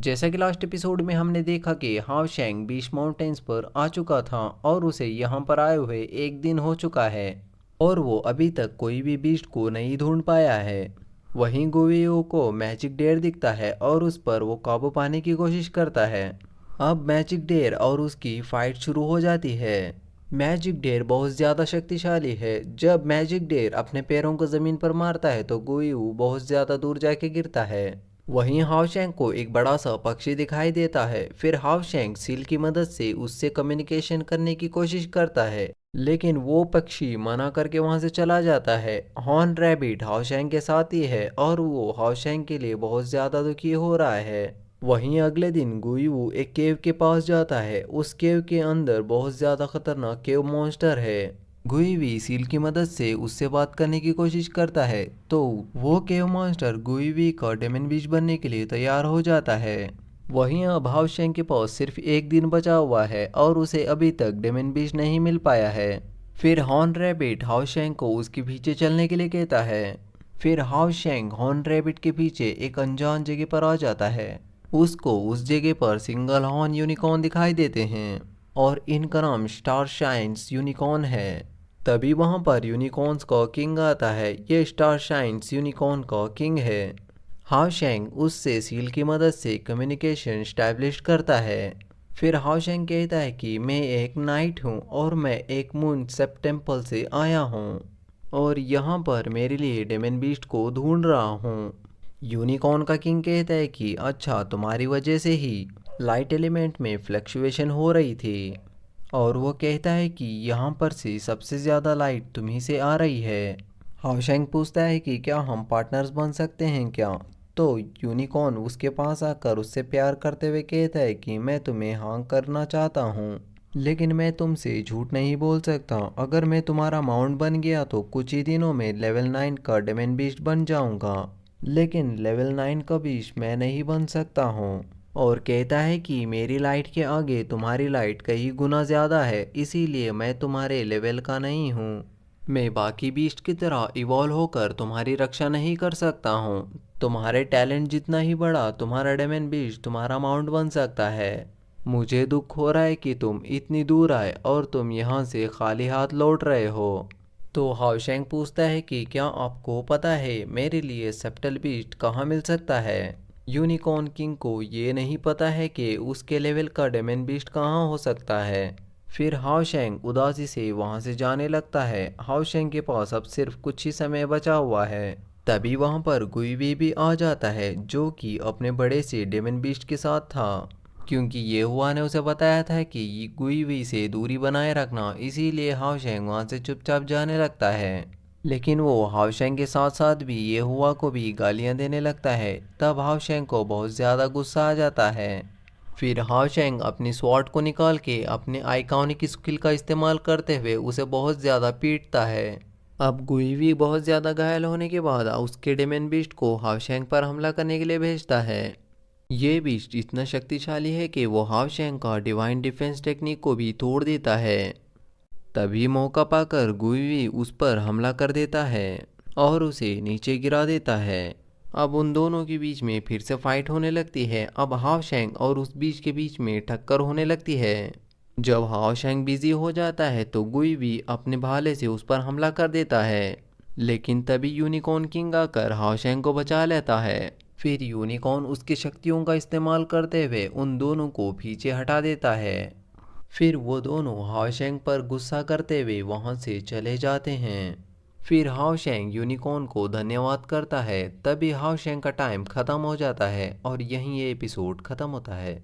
जैसा कि last episode में हमने देखा कि हाव शेंग बीच माउंटेन्स पर आ चुका था और उसे यहाँ पर आए हुए एक दिन हो चुका है और वो अभी तक कोई भी बीस्ट को नहीं ढूंढ पाया है। वहीं गुवियो को मैजिक डेयर दिखता है और उस पर वो काबू पाने की कोशिश करता है। अब मैजिक डेयर और उसकी फाइट शुरू हो जाती है। मैजिक डेयर बहुत ज़्यादा शक्तिशाली है। जब मैजिक डेयर अपने पैरों को ज़मीन पर मारता है तो गुवियो बहुत ज़्यादा दूर जाके गिरता है। वहीं हाओशेंग को एक बड़ा सा पक्षी दिखाई देता है। फिर हाओशेंग सील की मदद से उससे कम्युनिकेशन करने की कोशिश करता है, लेकिन वो पक्षी मना करके वहां से चला जाता है। हॉर्न रैबिट हाओशेंग के साथ ही है और वो हाओशेंग के लिए बहुत ज्यादा दुखी हो रहा है। वहीं अगले दिन गुईवू एक केव के पास जाता है। उस केव के अंदर बहुत ज्यादा खतरनाक केव मॉन्स्टर है। गुईवी सील की मदद से उससे बात करने की कोशिश करता है तो वो केव मॉन्स्टर गुईवी का डेमन बीज बनने के लिए तैयार हो जाता है। वहीं अब हाओशेंग के पास सिर्फ एक दिन बचा हुआ है और उसे अभी तक डेमन बीज नहीं मिल पाया है। फिर हॉर्न रैबिट हाओशेंग को उसके पीछे चलने के लिए कहता है। फिर हाओशेंग हॉर्न रैबिट के पीछे एक अनजान जगह पर आ जाता है। उसको उस जगह पर सिंगल हॉर्न यूनिकॉर्न दिखाई देते हैं और इनका नाम स्टार शाइन्स यूनिकॉर्न है। तभी वहां पर यूनिकॉर्न्स का किंग आता है। ये स्टार शाइन्स यूनिकॉर्न का किंग है। हाओशेंग उससे सील की मदद से कम्युनिकेशन स्टैब्लिश करता है। फिर हाओशेंग कहता है कि मैं एक नाइट हूँ और मैं एक मून सेप टेम्पल से आया हूँ और यहाँ पर मेरे लिए डेमन बीस्ट को ढूंढ रहा हूँ। यूनिकॉर्न का किंग कहता है कि अच्छा, तुम्हारी वजह से ही लाइट एलिमेंट में फ्लक्चुएशन हो रही थी और वो कहता है कि यहाँ पर से सबसे ज़्यादा लाइट तुम्ही से आ रही है। हाओशेंग पूछता है कि क्या हम पार्टनर्स बन सकते हैं क्या। तो यूनिकॉर्न उसके पास आकर उससे प्यार करते हुए कहता है कि मैं तुम्हें हाँ करना चाहता हूँ, लेकिन मैं तुमसे झूठ नहीं बोल सकता। अगर मैं तुम्हारा माउंट बन गया तो कुछ ही दिनों में लेवल 9 का डेमन बीस्ट बन जाऊंगा, लेकिन लेवल 9 का बीस्ट मैं नहीं बन सकता हूँ। और कहता है कि मेरी लाइट के आगे तुम्हारी लाइट कई गुना ज़्यादा है, इसीलिए मैं तुम्हारे लेवल का नहीं हूँ। मैं बाकी बीस्ट की तरह इवॉल्व होकर तुम्हारी रक्षा नहीं कर सकता हूँ। तुम्हारे टैलेंट जितना ही बड़ा तुम्हारा डेमन बीस्ट तुम्हारा माउंट बन सकता है। मुझे दुख हो रहा है कि तुम इतनी दूर आए और तुम यहाँ से खाली हाथ लौट रहे हो। तो हाओशेंग पूछता है कि क्या आपको पता है मेरे लिए सेप्टल बीस्ट कहाँ मिल सकता है। यूनिकॉर्न किंग को ये नहीं पता है कि उसके लेवल का डेमन बीस्ट कहाँ हो सकता है। फिर हाओशेंग उदासी से वहां से जाने लगता है। हाओशेंग के पास अब सिर्फ कुछ ही समय बचा हुआ है। तभी वहां पर गुईवी भी आ जाता है, जो कि अपने बड़े से डेमन बीस्ट के साथ था, क्योंकि ये हुआ ने उसे बताया था कि गुईवी से दूरी बनाए रखना। इसीलिए हाओशेंग वहां से चुपचाप जाने लगता है। लेकिन वो हाओशेंग के साथ साथ भी ये हुआ को भी गालियां देने लगता है। तब हाओशेंग को बहुत ज़्यादा गुस्सा आ जाता है। फिर हाओशेंग अपनी स्वॉर्ड को निकाल के अपने आइकॉनिक स्किल का इस्तेमाल करते हुए उसे बहुत ज़्यादा पीटता है। अब गुईवी बहुत ज़्यादा घायल होने के बाद उसके डेमन बीस्ट को हाओशेंग पर हमला करने के लिए भेजता है। ये बीस्ट इतना शक्तिशाली है कि वो हाओशेंग का डिवाइन डिफेंस टेक्निक को भी तोड़ देता है। तभी मौका पाकर गुईवी उस पर हमला कर देता है और उसे नीचे गिरा देता है। अब उन दोनों के बीच में फिर से फाइट होने लगती है। अब हाओशेंग और उस बीच के बीच में टक्कर होने लगती है। जब हाओशेंग बिजी हो जाता है तो गुईवी अपने भाले से उस पर हमला कर देता है, लेकिन तभी यूनिकॉर्न किंग आकर हाओशेंग को बचा लेता है। फिर यूनिकॉर्न उसकी शक्तियों का इस्तेमाल करते हुए उन दोनों को पीछे हटा देता है। फिर वो दोनों हाओशेंग पर गुस्सा करते हुए वहां से चले जाते हैं। फिर हाओशेंग यूनिकॉर्न को धन्यवाद करता है। तभी हाओशेंग का टाइम ख़त्म हो जाता है और यहीं ये एपिसोड ख़त्म होता है।